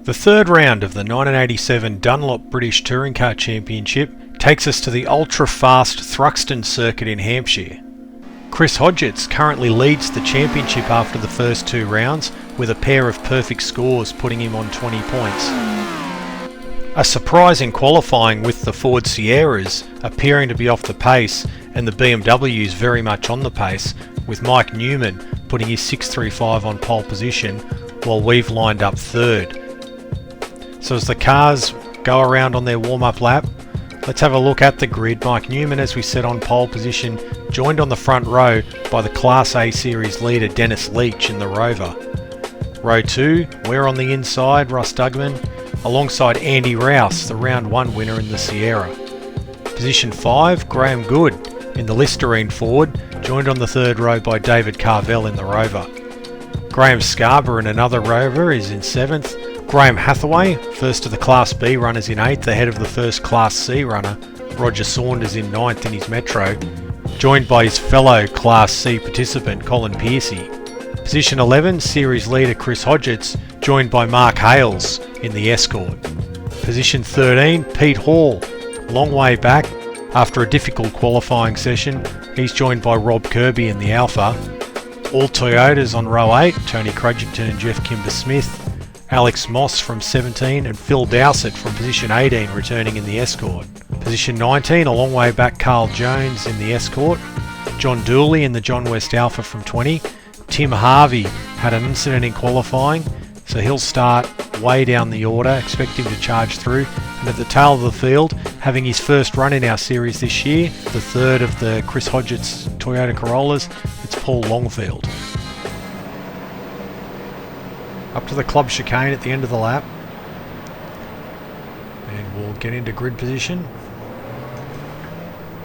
The third round of the 1987 Dunlop British Touring Car Championship takes us to the ultra-fast Thruxton circuit in Hampshire. Chris Hodgetts currently leads the championship after the first two rounds with a pair of perfect scores putting him on 20 points. A surprise in qualifying with the Ford Sierras appearing to be off the pace and the BMWs very much on the pace, with Mike Newman putting his 635 on pole position while we've lined up third. So as the cars go around on their warm-up lap, let's have a look at the grid. Mike Newman, as we said, on pole position, joined on the front row by the Class A Series leader Dennis Leach in the Rover. Row 2, we're on the inside, Russ Dugman, alongside Andy Rouse, the round 1 winner in the Sierra. Position 5, Graham Good in the Listerine Ford, joined on the third row by David Carvell in the Rover. Graham Scarborough in another Rover is in 7th. Graham Hathaway, first of the Class B runners, in 8th, ahead of the first Class C runner, Roger Saunders, in 9th in his Metro, joined by his fellow Class C participant, Colin Piercy. Position 11, Series leader Chris Hodgetts, joined by Mark Hales in the Escort. Position 13, Pete Hall, long way back after a difficult qualifying session. He's joined by Rob Kirby in the Alpha. All Toyotas on row 8, Tony Crudgington and Jeff Kimber-Smith. Alex Moss from 17 and Phil Dowsett from position 18 returning in the Escort. Position 19, a long way back, Carl Jones in the Escort. John Dooley in the John West Alpha from 20. Tim Harvey had an incident in qualifying, so he'll start way down the order, expect him to charge through. And at the tail of the field, having his first run in our series this year, the third of the Chris Hodgetts Toyota Corollas, it's Paul Longfield. Up to the club chicane at the end of the lap, and we'll get into grid position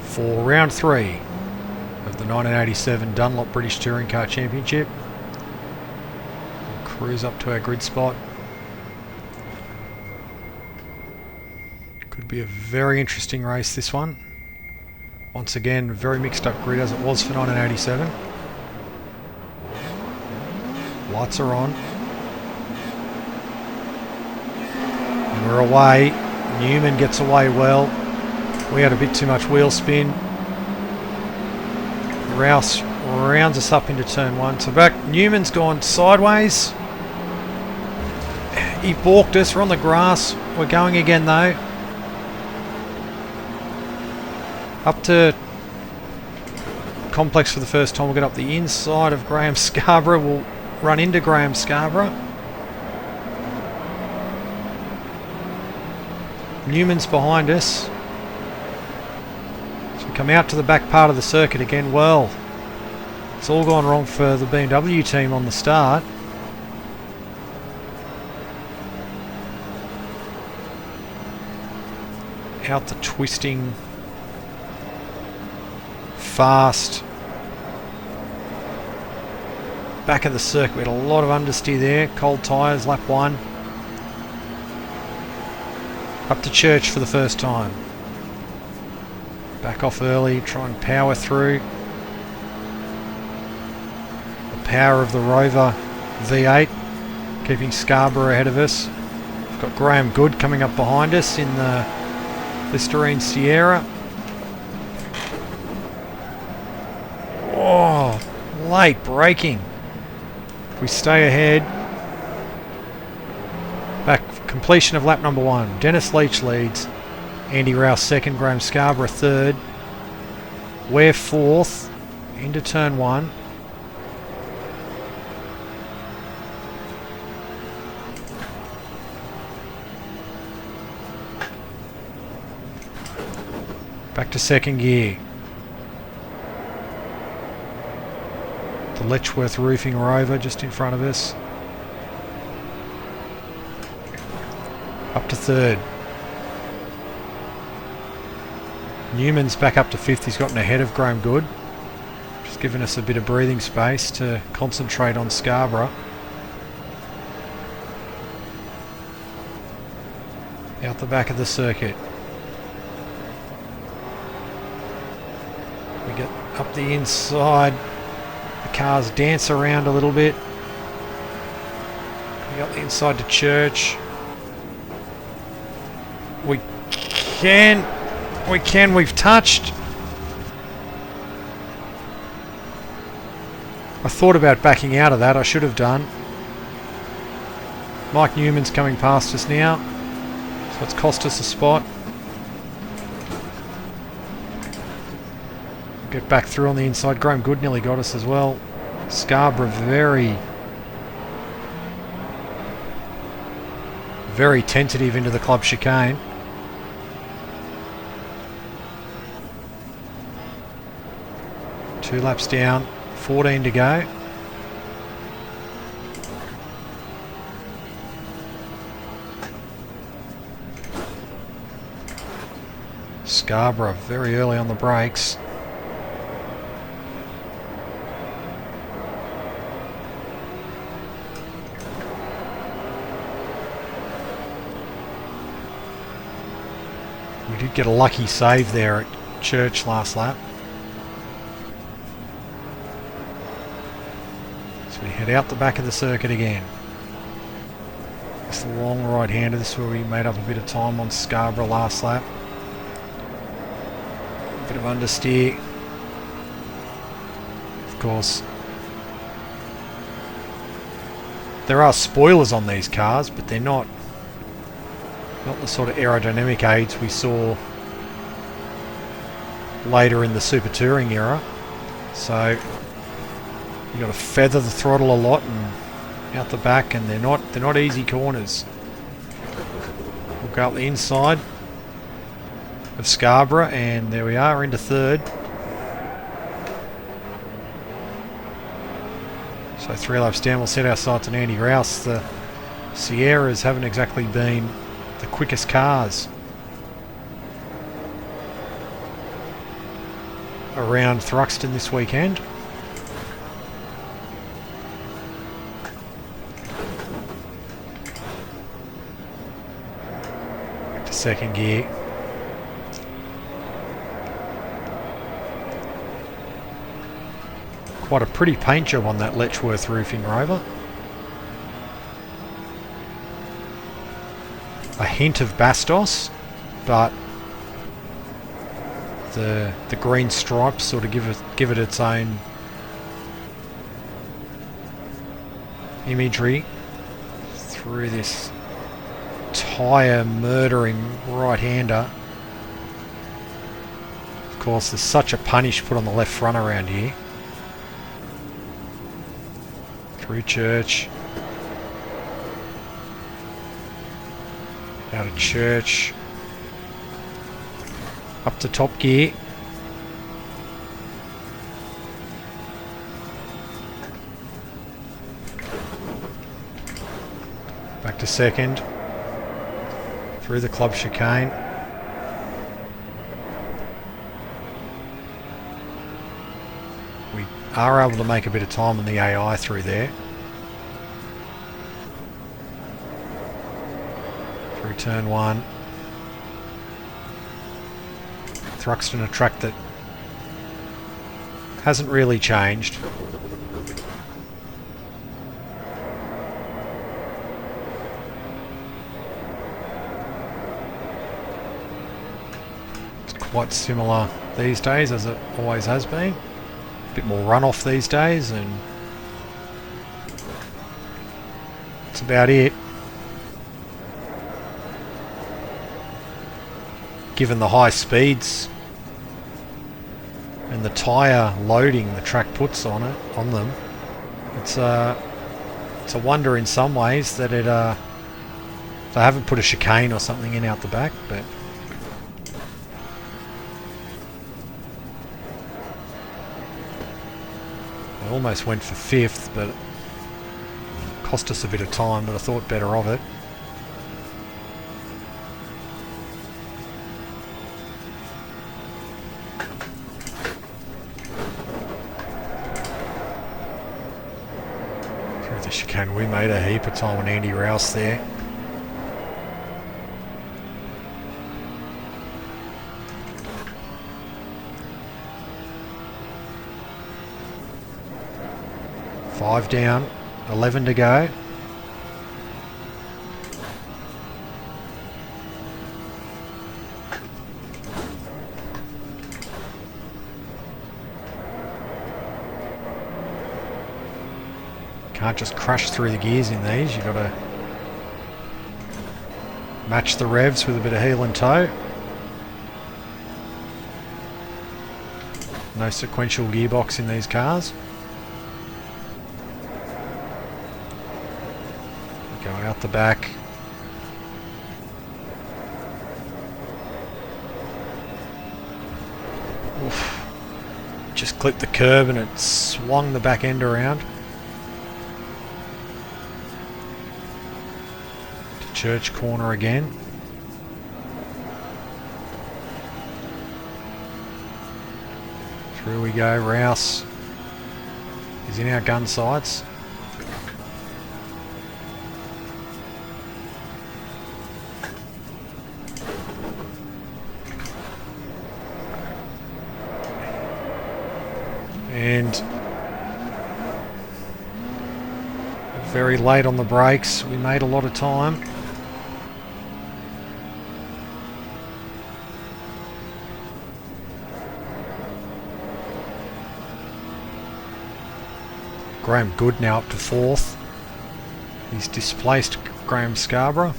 for round 3 of the 1987 Dunlop British Touring Car Championship. We'll cruise up to our grid spot. Could be a very interesting race, this one. Once again, a very mixed up grid as it was for 1987. Lights are on. We're away. Newman gets away well. We had a bit too much wheel spin. Rouse rounds us up into turn 1. So back, Newman's gone sideways. He balked us. We're on the grass. We're going again though. Up to complex for the first time. We'll get up the inside of Graham Scarborough. We'll run into Graham Scarborough. Newman's behind us. So we come out to the back part of the circuit again. Well, it's all gone wrong for the BMW team on the start. Out the twisting, fast back of the circuit. We had a lot of understeer there. Cold tyres, lap 1. Up to Church for the first time. Back off early, try and power through. The power of the Rover V8, keeping Scarborough ahead of us. We've got Graham Good coming up behind us in the Listerine Sierra. Oh, late braking. We stay ahead. Back. Completion of lap number 1. Dennis Leach leads. Andy Rouse second. Graham Scarborough third. We're fourth. Into turn 1. Back to second gear. The Letchworth Roofing Rover just in front of us. Up to third. Newman's back up to 5th. He's gotten ahead of Graham Good. Just giving us a bit of breathing space to concentrate on Scarborough. Out the back of the circuit. We get up the inside. The cars dance around a little bit. We got the inside to Church. can. We can. We've touched. I thought about backing out of that. I should have done. Mike Newman's coming past us now. So it's cost us a spot. Get back through on the inside. Graham Good nearly got us as well. Scarborough very tentative into the club chicane. Two laps down, 14 to go. Scarborough very early on the brakes. We did get a lucky save there at Church last lap. So we head out the back of the circuit again. It's the long right-hander. This is where we made up a bit of time on Scarborough last lap. A bit of understeer. Of course, there are spoilers on these cars, but they're not the sort of aerodynamic aids we saw later in the Super Touring era. So you got to feather the throttle a lot and out the back, and they're not easy corners. We'll go up the inside of Scarborough, and there we are into third. So 3 laps down, we'll set our sights on Andy Rouse. The Sierras haven't exactly been the quickest cars around Thruxton this weekend. Back to second gear. Quite a pretty paint job on that Letchworth roofing Rover. A hint of Bastos, but the green stripes sort of give it its own imagery through this tyre murdering right-hander. Of course, there's such a punish put on the left front around here. Through Church. Out of Church. Up to top gear. Back to second. Through the club chicane. We are able to make a bit of time on the AI through there. Through turn one. Thruxton, a track that hasn't really changed. It's quite similar these days as it always has been. A bit more runoff these days, and that's about it. Given the high speeds and the tyre loading the track puts on them, it's a wonder in some ways that they haven't put a chicane or something in out the back, but they almost went for fifth, but it cost us a bit of time, but I thought better of it. Chicane, we made a heap of time on Andy Rouse there. Five down, 11 to go. Can't just crush through the gears in these. You've got to match the revs with a bit of heel and toe. No sequential gearbox in these cars. Go out the back. Oof. Just clipped the curb and it swung the back end around. To church corner again. Through we go. Rouse is in our gun sights. And very late on the brakes. We made a lot of time. Graham Good now up to 4th. He's displaced Graham Scarborough.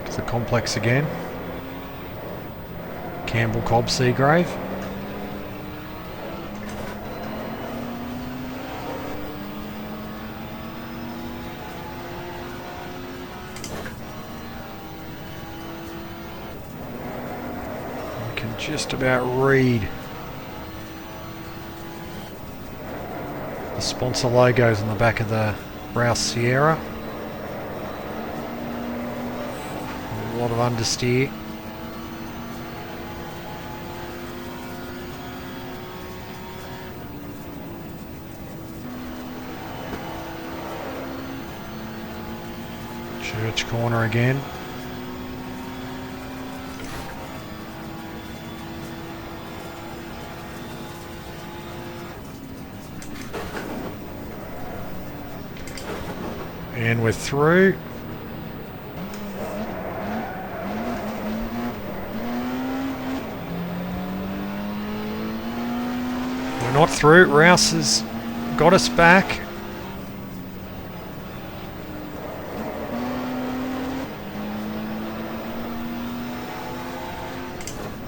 To the complex again. Campbell, Cobb, Seagrave. You can just about read the sponsor logos on the back of the Rouse Sierra. A lot of understeer. Church corner again. And we're through. We're not through. Rouse has got us back.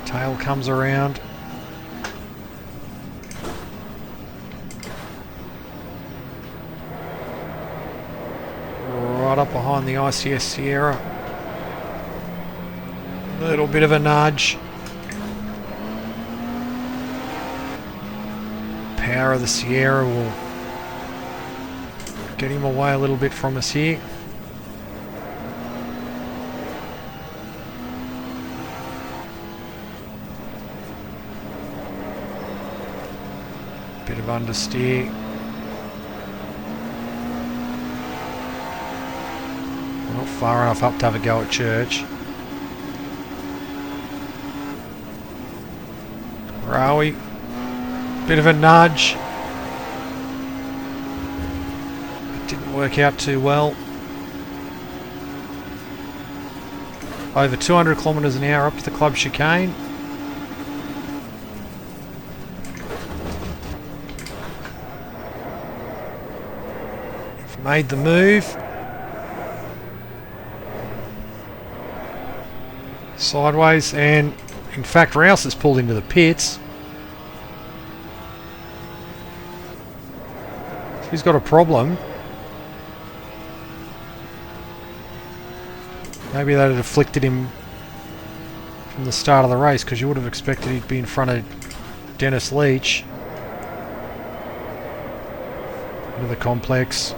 Tail comes around. Right up behind the ICS Sierra. A little bit of a nudge. Power of the Sierra will get him away a little bit from us here. Bit of understeer. We're not far enough up to have a go at church. Where are we? Bit of a nudge. It didn't work out too well. Over 200 kilometres an hour up to the club chicane. Made the move. Sideways, and in fact Rouse has pulled into the pits. So he's got a problem. Maybe that had afflicted him from the start of the race, because you would have expected he'd be in front of Dennis Leach. Into the complex.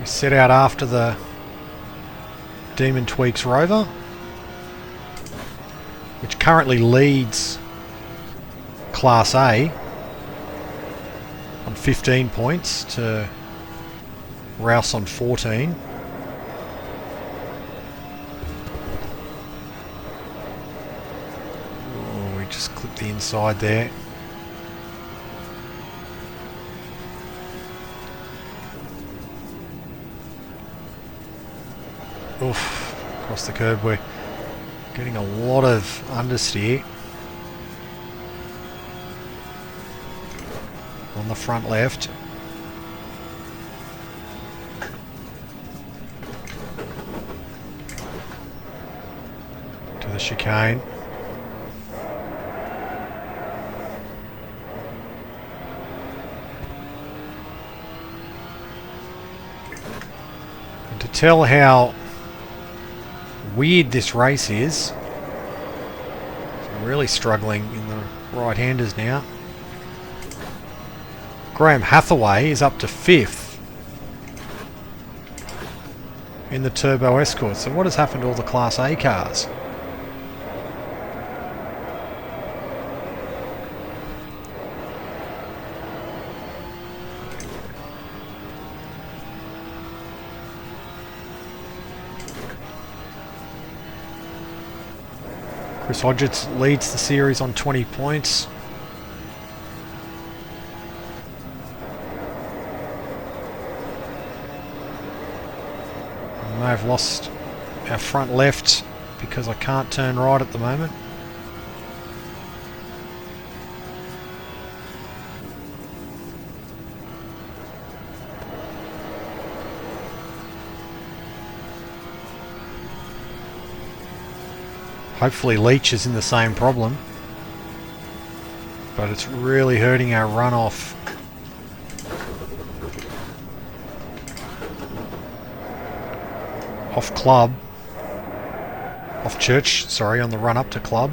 Set out after the Demon Tweaks Rover, which currently leads Class A on 15 points to Rouse on 14. Oh, we just clipped the inside there. Oof, across the curb we're Getting a lot of understeer on the front left. To the chicane. And to tell how weird this race is, I'm really struggling in the right-handers now. Graham Hathaway is up to 5th in the Turbo Escort. So what has happened to all the Class A cars? Chris Hodgetts leads the series on 20 points. I may have lost our front left because I can't turn right at the moment. Hopefully Leach is in the same problem, but it's really hurting our runoff. Off club, off church, sorry, on the run up to club.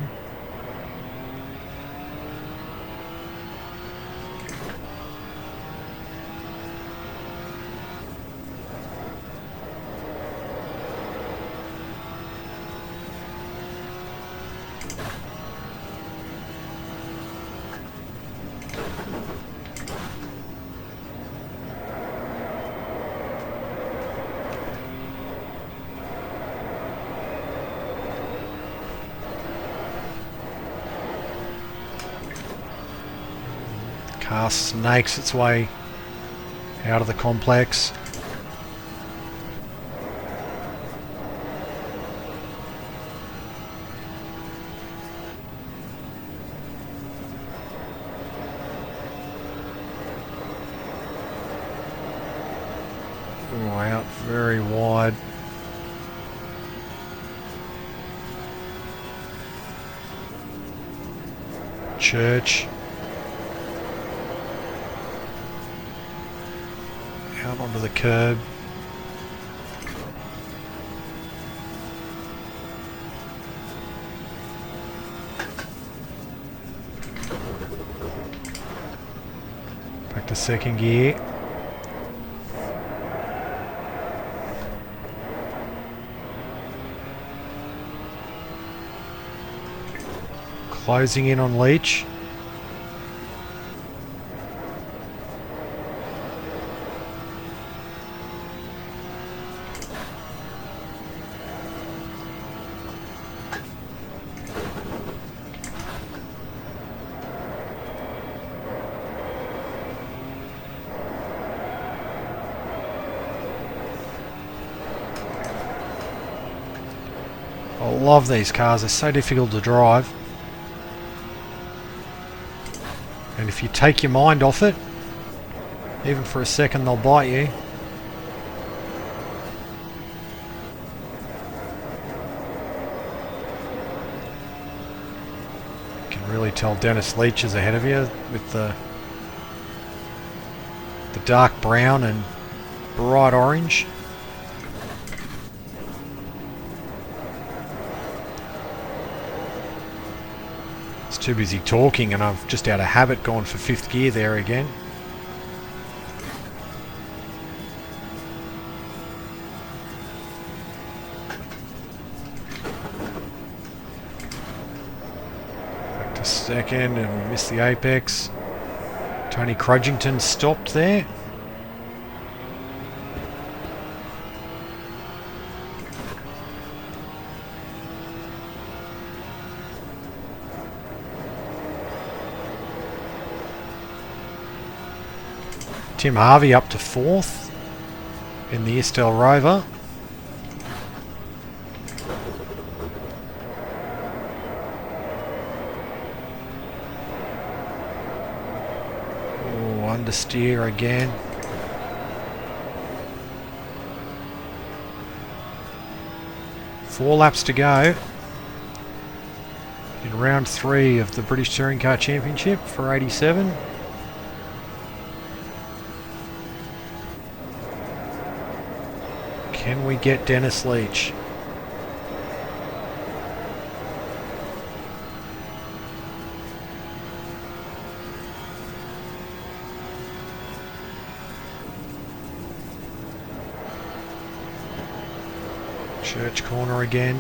Car snakes its way out of the complex. Oh, out very wide. Church. Out onto the curb. Back to second gear. Closing in on Leach. I love these cars, they're so difficult to drive. And if you take your mind off it, even for a second, they'll bite you. You can really tell Dennis Leach is ahead of you with the dark brown and bright orange. Too busy talking and I've just out of habit gone for 5th gear there again. Back to second and we missed the apex. Tony Crudgington stopped there. Tim Harvey up to 4th in the Estelle Rover. Understeer again. Four laps to go in round 3 of the British Touring Car Championship for 87. Can we get Dennis Leach? Church corner again.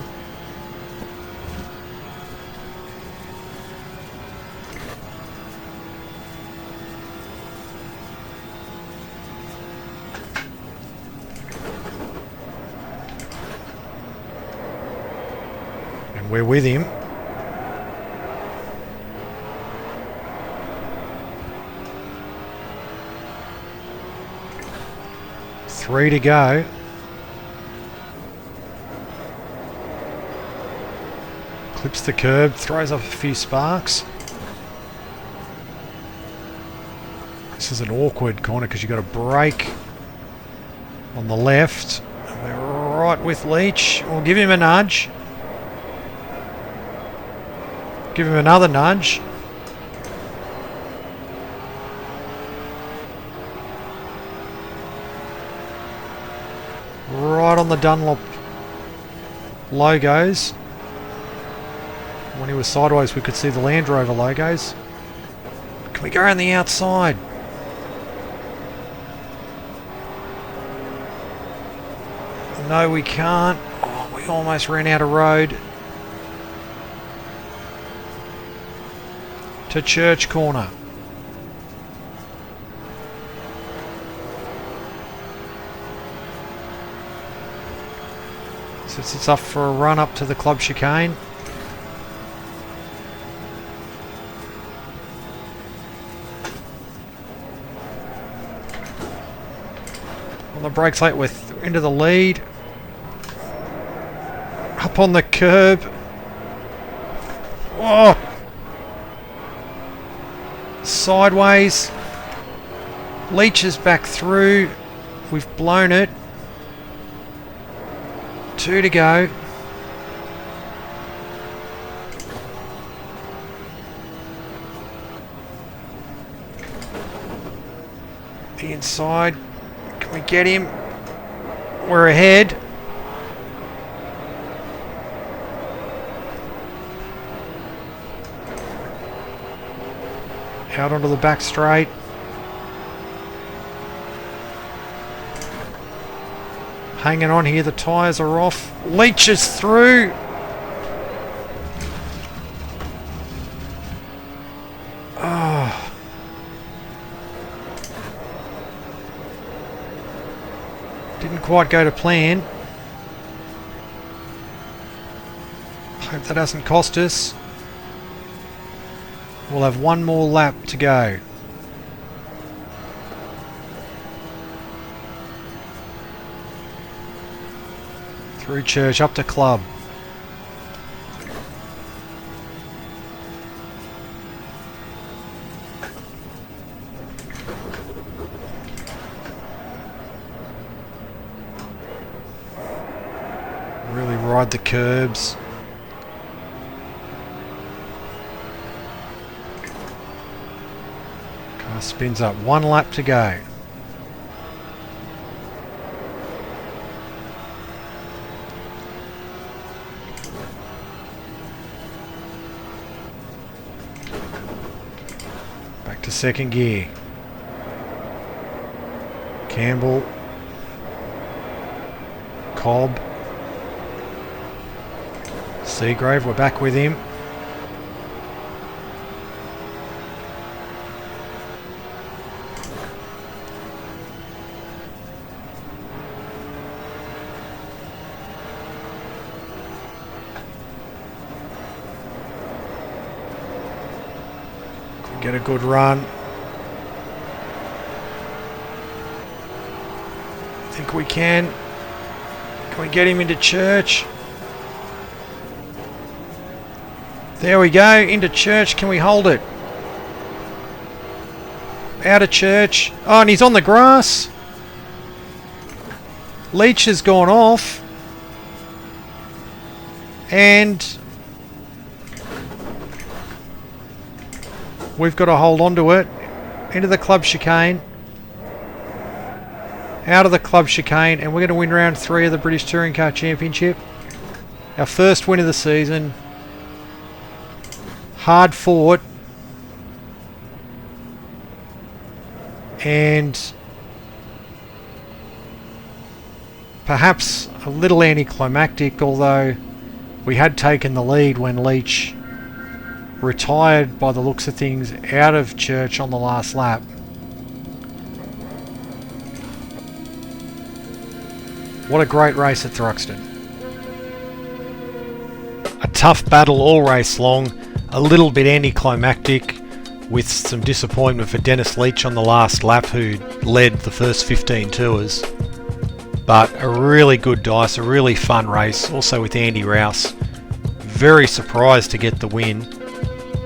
And we're with him. Three to go. Clips the curb, throws off a few sparks. This is an awkward corner because you've got a brake on the left. And we're right with Leach. We'll give him a nudge. Give him another nudge. Right on the Dunlop logos. When he was sideways, we could see the Land Rover logos. Can we go around the outside? No, we can't. Oh, we almost ran out of road. To Church corner. Sets us up for a run up to the club chicane. On the brakes late, we're into the lead. Up on the curb. Oh! Sideways. Leach is back through. We've blown it. 2 to go. The inside. Can we get him? We're ahead. Out onto the back straight. Hanging on here, the tyres are off. Leach is through. Oh. Didn't quite go to plan. Hope that doesn't cost us. We'll have one more lap to go. Through Church, up to club. Really ride the curbs. Car spins up, one lap to go. To second gear. Campbell. Cobb. Seagrave, we're back with him. Get a good run. I think we can. Can we get him into Church? There we go, into Church. Can we hold it? out of Church. Oh, and he's on the grass. Leach has gone off. And we've got to hold on to it. Into the club chicane. Out of the club chicane. And we're going to win round 3 of the British Touring Car Championship. Our first win of the season. Hard fought. And perhaps a little anticlimactic, although we had taken the lead when Leach retired, by the looks of things, out of Church on the last lap. What a great race at Thruxton. A tough battle all race long, a little bit anticlimactic, with some disappointment for Dennis Leach on the last lap, who led the first 15 tours. But a really good dice, a really fun race, also with Andy Rouse. Very surprised to get the win,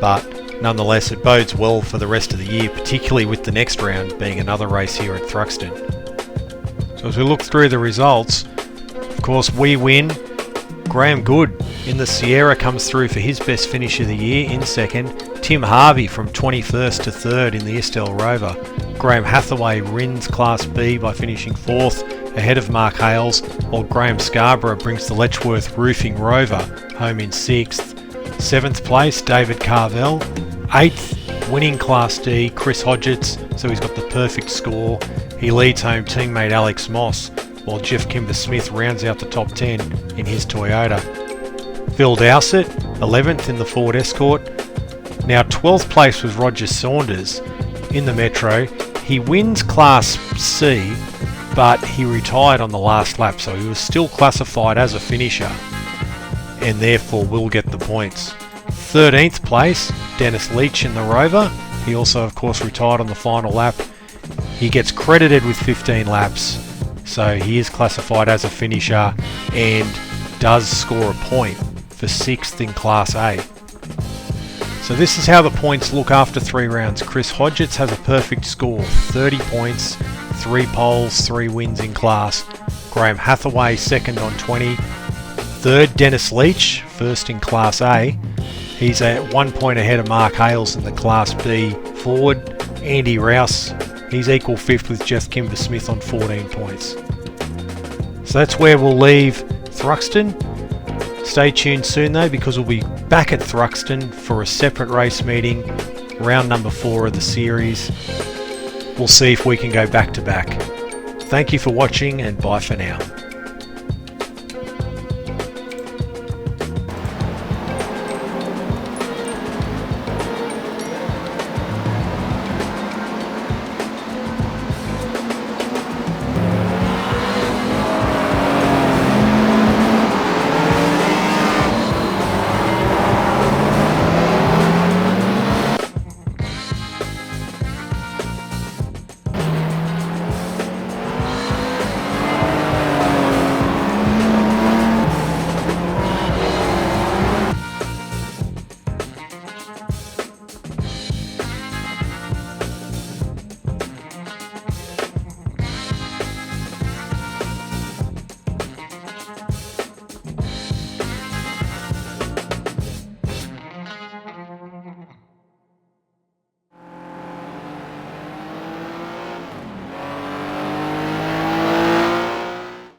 but nonetheless it bodes well for the rest of the year, particularly with the next round being another race here at Thruxton. So as we look through the results, of course we win. Graham Good in the Sierra comes through for his best finish of the year in second. Tim Harvey from 21st to 3rd in the Estelle Rover. Graham Hathaway wins Class B by finishing 4th ahead of Mark Hales, while Graham Scarborough brings the Letchworth Roofing Rover home in 6th. 7th place, David Carvell. 8th, winning Class D, Chris Hodgetts, so he's got the perfect score. He leads home teammate Alex Moss, while Jeff Kimber-Smith rounds out the top 10 in his Toyota. Phil Dowsett, 11th in the Ford Escort. Now 12th place was Roger Saunders in the Metro. He wins Class C, but he retired on the last lap, so he was still classified as a finisher and therefore will get the points. 13th place, Dennis Leach in the Rover. He also, of course, retired on the final lap. He gets credited with 15 laps, so he is classified as a finisher and does score a point for 6th in Class A. So this is how the points look after 3 rounds. Chris Hodgetts has a perfect score, 30 points, 3 poles, 3 wins in class. Graham Hathaway second on 20. 3rd, Dennis Leach, first in Class A. He's at 1 point ahead of Mark Hales in the Class B Ford. Andy Rouse, he's equal 5th with Jeff Kimber-Smith on 14 points. So that's where we'll leave Thruxton. Stay tuned soon though, because we'll be back at Thruxton for a separate race meeting, round number 4 of the series. We'll see if we can go back to back. Thank you for watching, and bye for now.